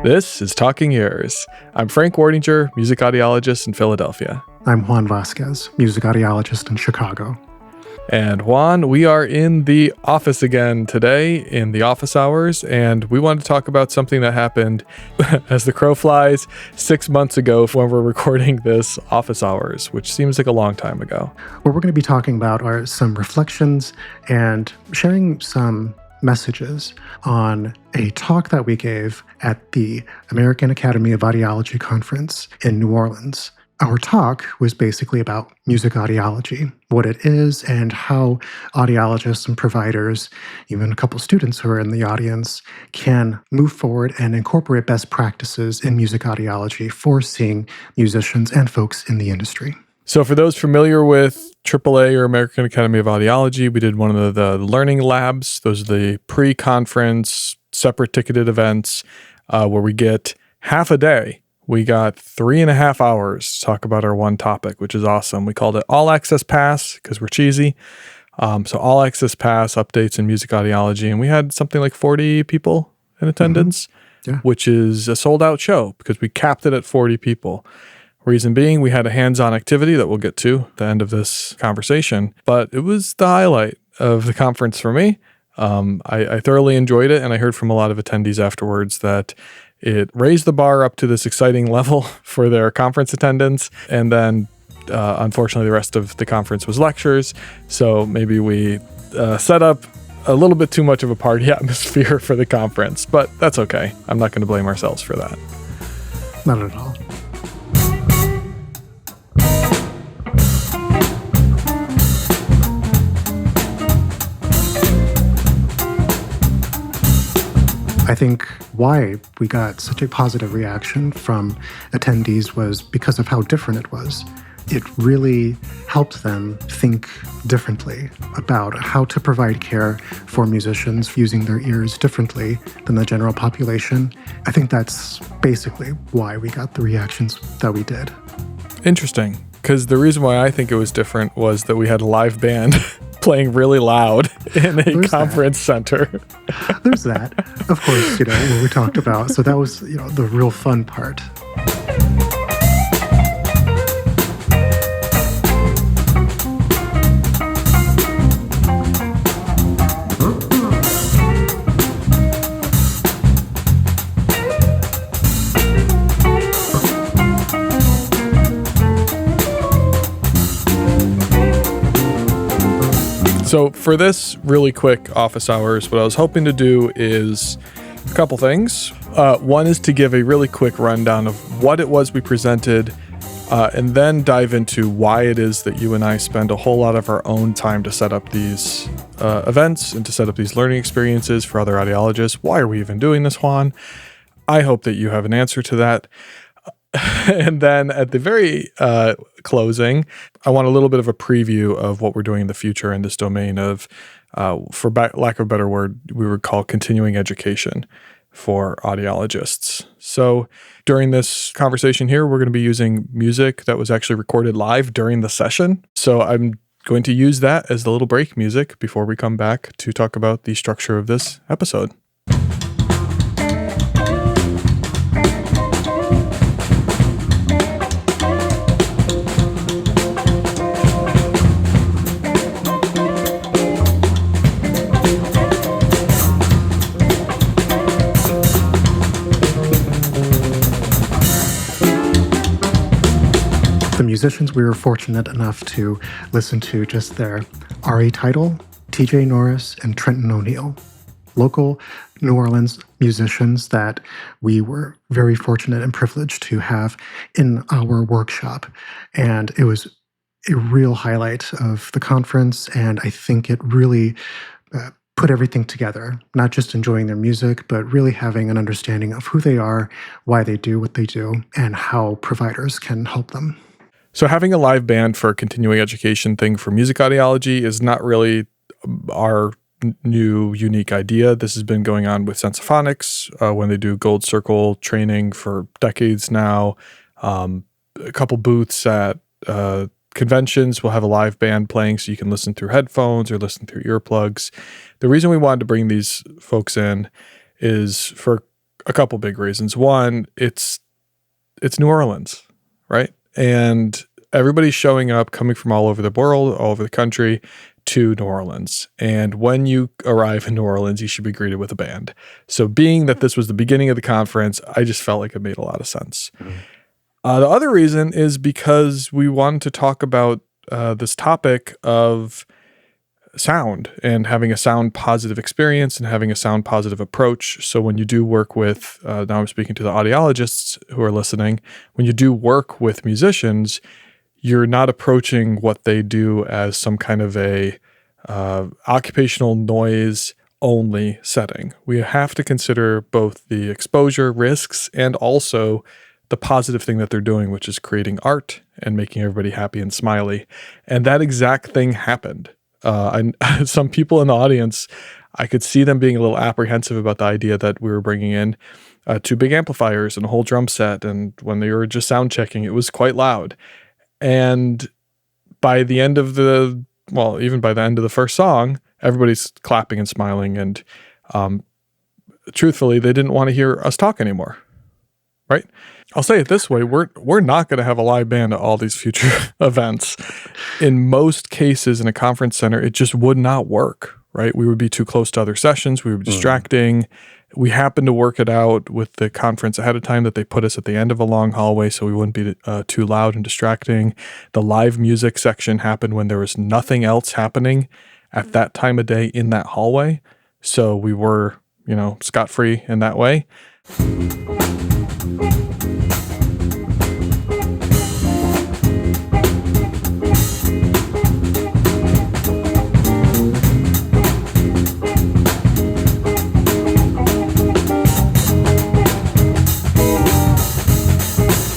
This is Talking Ears. I'm Frank Wardinger, music audiologist in Philadelphia. I'm Juan Vasquez, music audiologist in Chicago. And Juan, we are in the office again today in the office hours, and we want to talk about something that happened as the crow flies 6 months ago when we're recording this office hours, which seems like a long time ago. What we're going to be talking about are some reflections and sharing some messages on a talk that we gave at the American Academy of Audiology conference in New Orleans. Our talk was basically about music audiology, what it is, and how audiologists and providers, even a couple students who are in the audience, can move forward and incorporate best practices in music audiology for seeing musicians and folks in the industry. So for those familiar with AAA or American Academy of Audiology, we did one of the learning labs. Those are the pre-conference, separate ticketed events where we get half a day. We got 3.5 hours to talk about our one topic, which is awesome. We called it All Access Pass because we're cheesy. So All Access Pass updates in music audiology. And we had something like 40 people in attendance, which is a sold out show because we capped it at 40 people. Reason being, we had a hands-on activity that we'll get to at the end of this conversation, but it was the highlight of the conference for me. I thoroughly enjoyed it, and I heard from a lot of attendees afterwards that it raised the bar up to this exciting level for their conference attendance, and then unfortunately the rest of the conference was lectures, so maybe we set up a little bit too much of a party atmosphere for the conference, but that's okay. I'm not going to blame ourselves for that. Not at all. I think why we got such a positive reaction from attendees was because of how different it was. It really helped them think differently about how to provide care for musicians using their ears differently than the general population. I think that's basically why we got the reactions that we did. Interesting, because the reason why I think it was different was that we had a live band playing really loud in a conference center. There's that. Of course, what we talked about. So that was, the real fun part. So for this really quick office hours, what I was hoping to do is a couple things. One is to give a really quick rundown of what it was we presented, and then dive into why it is that you and I spend a whole lot of our own time to set up these events and to set up these learning experiences for other audiologists. Why are we even doing this, Juan? I hope that you have an answer to that. And then at the very closing, I want a little bit of a preview of what we're doing in the future in this domain of, for lack of a better word, we would call continuing education for audiologists. So during this conversation here, we're going to be using music that was actually recorded live during the session. So I'm going to use that as the little break music before we come back to talk about the structure of this episode. The musicians we were fortunate enough to listen to just there: Ari Teitel, TJ Norris, and Trenton O'Neal. Local New Orleans musicians that we were very fortunate and privileged to have in our workshop. And it was a real highlight of the conference, and I think it really put everything together, not just enjoying their music, but really having an understanding of who they are, why they do what they do, and how providers can help them. So having a live band for a continuing education thing for music audiology is not really our new unique idea. This has been going on with Sensophonics when they do Gold Circle training for decades now. A couple booths at conventions will have a live band playing so you can listen through headphones or listen through earplugs. The reason we wanted to bring these folks in is for A couple big reasons. One, it's New Orleans, right? And everybody's showing up, coming from all over the world, all over the country to New Orleans. And when you arrive in New Orleans, you should be greeted with a band. So being that this was the beginning of the conference, I just felt like it made a lot of sense. Mhm. The other reason is because we wanted to talk about this topic of sound and having a sound positive experience and having a sound positive approach. So when you do work with, now I'm speaking to the audiologists who are listening, when you do work with musicians, you're not approaching what they do as some kind of a occupational noise only setting. We have to consider both the exposure risks and also the positive thing that they're doing, which is creating art and making everybody happy and smiley. And that exact thing happened. Some people in the audience, I could see them being a little apprehensive about the idea that we were bringing in 2 big amplifiers and a whole drum set. And when they were just sound checking, it was quite loud. And by the end of even by the end of the first song, everybody's clapping and smiling. And truthfully, they didn't want to hear us talk anymore, right? I'll say it this way, we're not going to have a live band at all these future events. In most cases in a conference center, it just would not work, right? We would be too close to other sessions. We would be distracting. We happened to work it out with the conference ahead of time that they put us at the end of a long hallway so we wouldn't be too loud and distracting. The live music section happened when there was nothing else happening at that time of day in that hallway. So we were, scot-free in that way.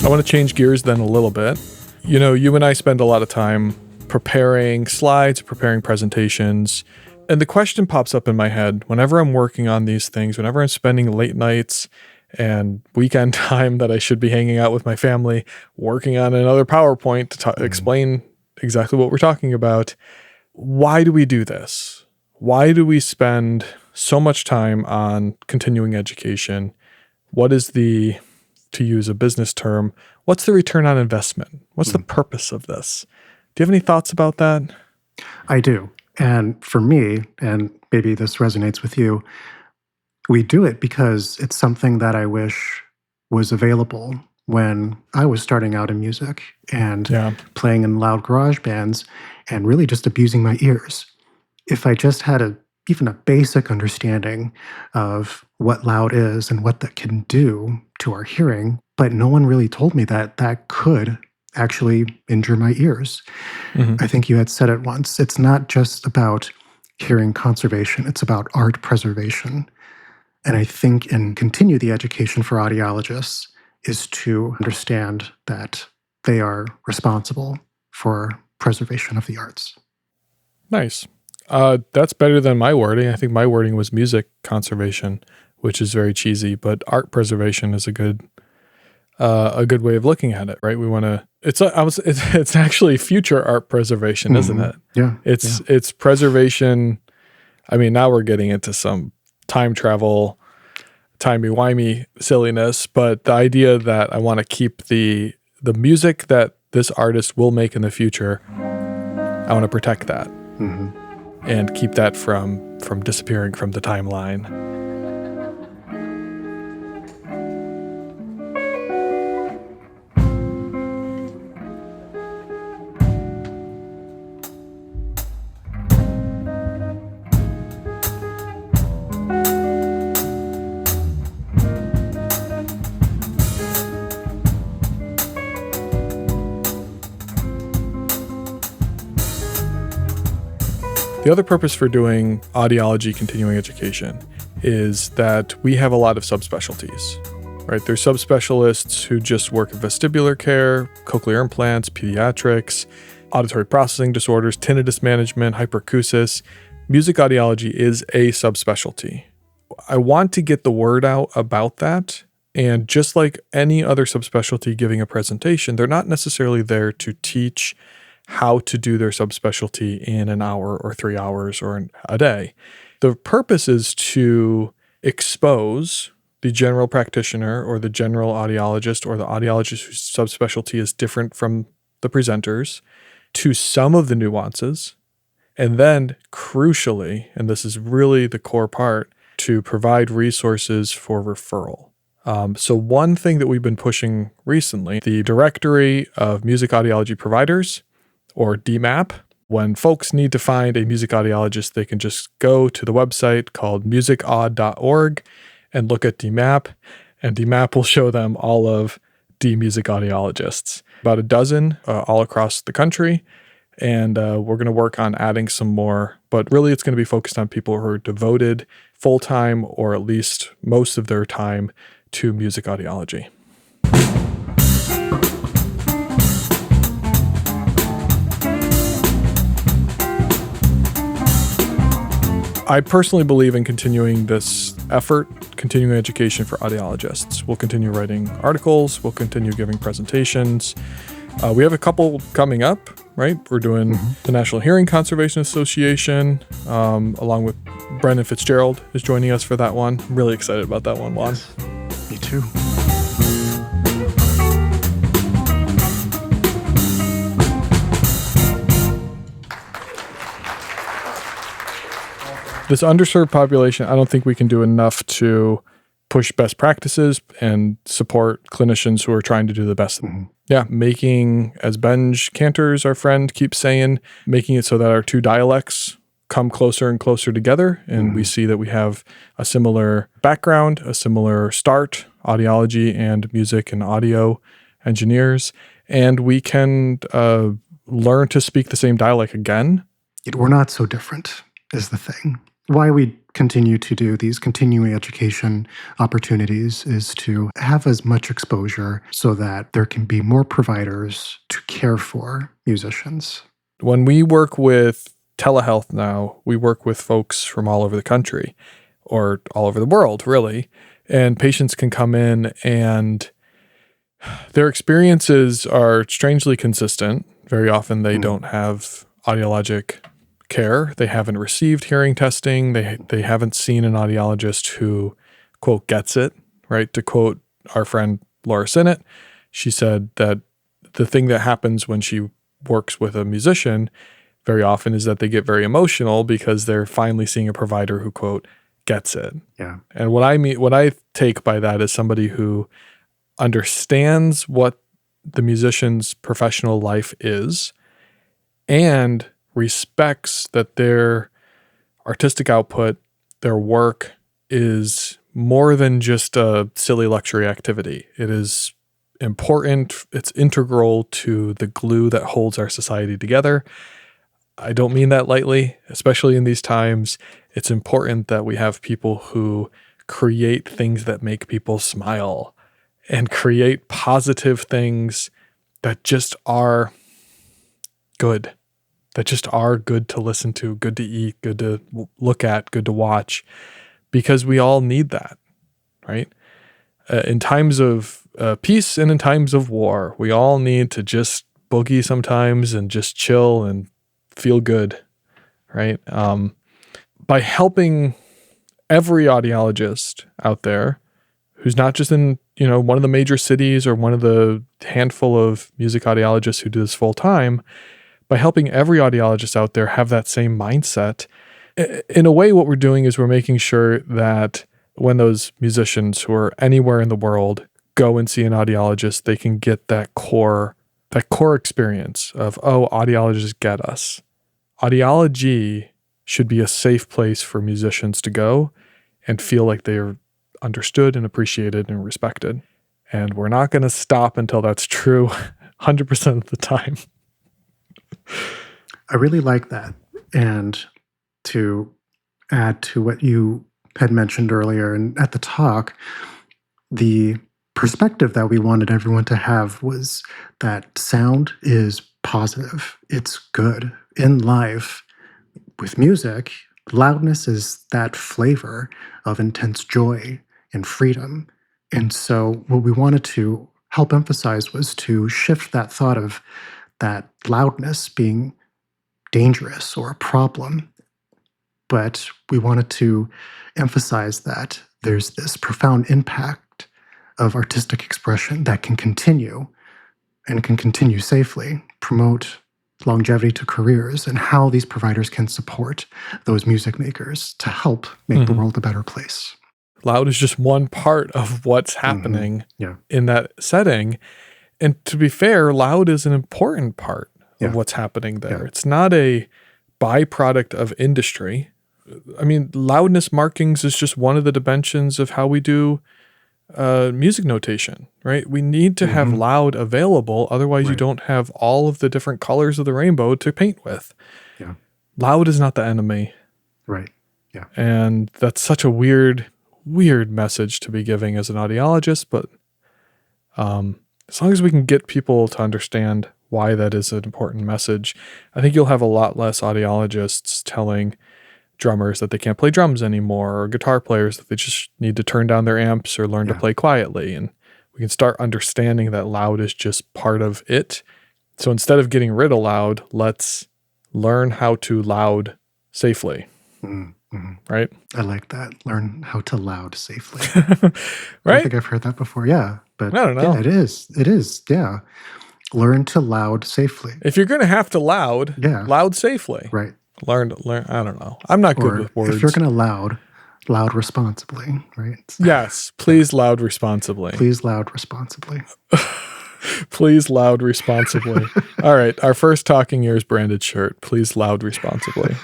I want to change gears then a little bit. You and I spend a lot of time preparing slides, preparing presentations, and the question pops up in my head whenever I'm working on these things, whenever I'm spending late nights and weekend time that I should be hanging out with my family, working on another PowerPoint to explain exactly what we're talking about. Why do we do this? Why do we spend so much time on continuing education? What is to use a business term, what's the return on investment? What's the purpose of this? Do you have any thoughts about that? I do. And for me, and maybe this resonates with you, we do it because it's something that I wish was available when I was starting out in music and playing in loud garage bands and really just abusing my ears. If I just had even a basic understanding of what loud is and what that can do to our hearing, but no one really told me that that could actually injure my ears. I think you had said it once. It's not just about hearing conservation, it's about art preservation. And I think and continue the education for audiologists is to understand that they are responsible for preservation of the arts. Nice. That's better than my wording. I think my wording was music conservation, which is very cheesy, but art preservation is a good way of looking at it, right? We want to. It's actually future art preservation, isn't it? Yeah. It's preservation. I mean, now we're getting into some time travel, timey-wimey silliness, but the idea that I want to keep the music that this artist will make in the future, I want to protect that and keep that from disappearing from the timeline. The other purpose for doing audiology continuing education is that we have a lot of subspecialties, right? There's subspecialists who just work in vestibular care, cochlear implants, pediatrics, auditory processing disorders, tinnitus management, hyperacusis. Music audiology is a subspecialty. I want to get the word out about that. And just like any other subspecialty giving a presentation, they're not necessarily there to teach how to do their subspecialty in an hour or 3 hours or a day. The purpose is to expose the general practitioner or the general audiologist or the audiologist whose subspecialty is different from the presenters, to some of the nuances, and then crucially, and this is really the core part, to provide resources for referral. So one thing that we've been pushing recently, the Directory of Music Audiology Providers, or DMAP. When folks need to find a music audiologist, they can just go to the website called musicaud.org and look at DMAP, and DMAP will show them all of the music audiologists, about a dozen all across the country. And we're going to work on adding some more, but really it's going to be focused on people who are devoted full-time or at least most of their time to music audiology. I personally believe in continuing this effort, continuing education for audiologists. We'll continue writing articles, we'll continue giving presentations. We have a couple coming up, right? We're doing the National Hearing Conservation Association, along with Brendan Fitzgerald is joining us for that one. I'm really excited about that one, Juan. Yes, me too. This underserved population, I don't think we can do enough to push best practices and support clinicians who are trying to do the best. Yeah, making, as Benj Cantors, our friend, keeps saying, making it so that our two dialects come closer and closer together. And we see that we have a similar background, a similar start, audiology and music and audio engineers. And we can learn to speak the same dialect again. We're not so different is the thing. Why we continue to do these continuing education opportunities is to have as much exposure so that there can be more providers to care for musicians. When we work with telehealth now, we work with folks from all over the country or all over the world, really. And patients can come in and their experiences are strangely consistent. Very often they don't have audiologic care. They haven't received hearing testing. They haven't seen an audiologist who, quote, gets it, right? To quote our friend Laura Sinnott, she said that the thing that happens when she works with a musician very often is that they get very emotional because they're finally seeing a provider who, quote, gets it. Yeah. And what I take by that is somebody who understands what the musician's professional life is and respects that their artistic output, their work is more than just a silly luxury activity. It is important. It's integral to the glue that holds our society together. I don't mean that lightly, especially in these times. It's important that we have people who create things that make people smile and create positive things that just are good. That just are good to listen to, good to eat, good to look at, good to watch, because we all need that, right? In times of peace and in times of war, we all need to just boogie sometimes and just chill and feel good, right? By helping every audiologist out there who's not just in, one of the major cities or one of the handful of music audiologists who do this full time, by helping every audiologist out there have that same mindset, in a way, what we're doing is we're making sure that when those musicians who are anywhere in the world go and see an audiologist, they can get that core experience of, oh, audiologists get us. Audiology should be a safe place for musicians to go and feel like they are understood and appreciated and respected. And we're not going to stop until that's true 100% of the time. I really like that. And to add to what you had mentioned earlier and at the talk, the perspective that we wanted everyone to have was that sound is positive. It's good. In life, with music, loudness is that flavor of intense joy and freedom. And so what we wanted to help emphasize was to shift that thought of that loudness being dangerous or a problem. But we wanted to emphasize that there's this profound impact of artistic expression that can continue and can continue safely, promote longevity to careers, and how these providers can support those music makers to help make the world a better place. Loud is just one part of what's happening in that setting. And to be fair, loud is an important part of what's happening there. It's not a byproduct of industry. I mean, loudness markings is just one of the dimensions of how we do music notation, right? We need to have loud available. Otherwise, you don't have all of the different colors of the rainbow to paint with. Yeah. Loud is not the enemy. Right. Yeah. And that's such a weird message to be giving as an audiologist. But as long as we can get people to understand why that is an important message, I think you'll have a lot less audiologists telling drummers that they can't play drums anymore, or guitar players that they just need to turn down their amps or learn to play quietly. And we can start understanding that loud is just part of it. So instead of getting rid of loud, let's learn how to loud safely. Right? I like that. Learn how to loud safely. Right? I think I've heard that before. Yeah. But I don't know. Yeah, it is. It is. Yeah. Learn to loud safely. If you're going to have to loud safely. Right. Learn. I don't know. I'm not good with words. If you're going to loud responsibly, right? Yes. Please loud responsibly. Please loud responsibly. Please loud responsibly. All right. Our first Talking Ears branded shirt. Please loud responsibly.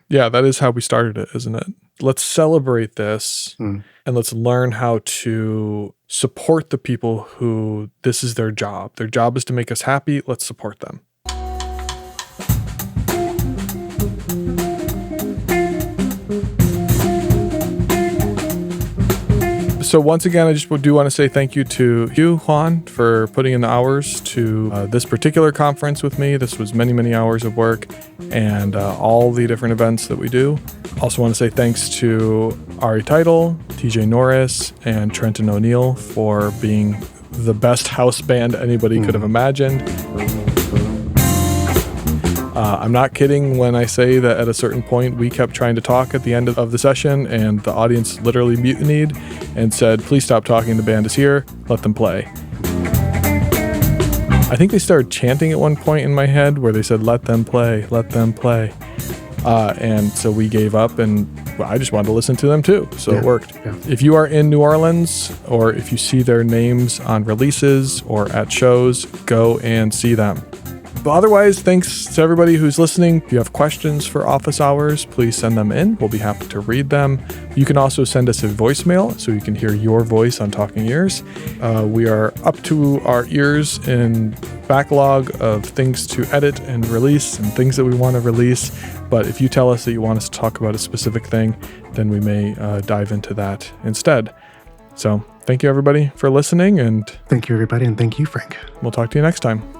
Yeah, that is how we started it, isn't it? Let's celebrate this and let's learn how to support the people who this is their job. Their job is to make us happy. Let's support them. So once again, I just do want to say thank you to you, Juan, for putting in the hours to this particular conference with me. This was many, many hours of work and all the different events that we do. Also want to say thanks to Ari Teitel, TJ Norris, and Trenton O'Neal for being the best house band anybody could have imagined. I'm not kidding when I say that at a certain point we kept trying to talk at the end of the session and the audience literally mutinied and said, please stop talking, the band is here, let them play. I think they started chanting at one point in my head where they said, let them play, let them play. And so we gave up and I just wanted to listen to them too. So it worked. Yeah. If you are in New Orleans or if you see their names on releases or at shows, go and see them. But otherwise, thanks to everybody who's listening. If you have questions for office hours, please send them in. We'll be happy to read them. You can also send us a voicemail so you can hear your voice on Talking Ears. We are up to our ears in backlog of things to edit and release and things that we want to release. But if you tell us that you want us to talk about a specific thing, then we may dive into that instead. So thank you, everybody, for listening. And thank you, everybody. And thank you, Frank. We'll talk to you next time.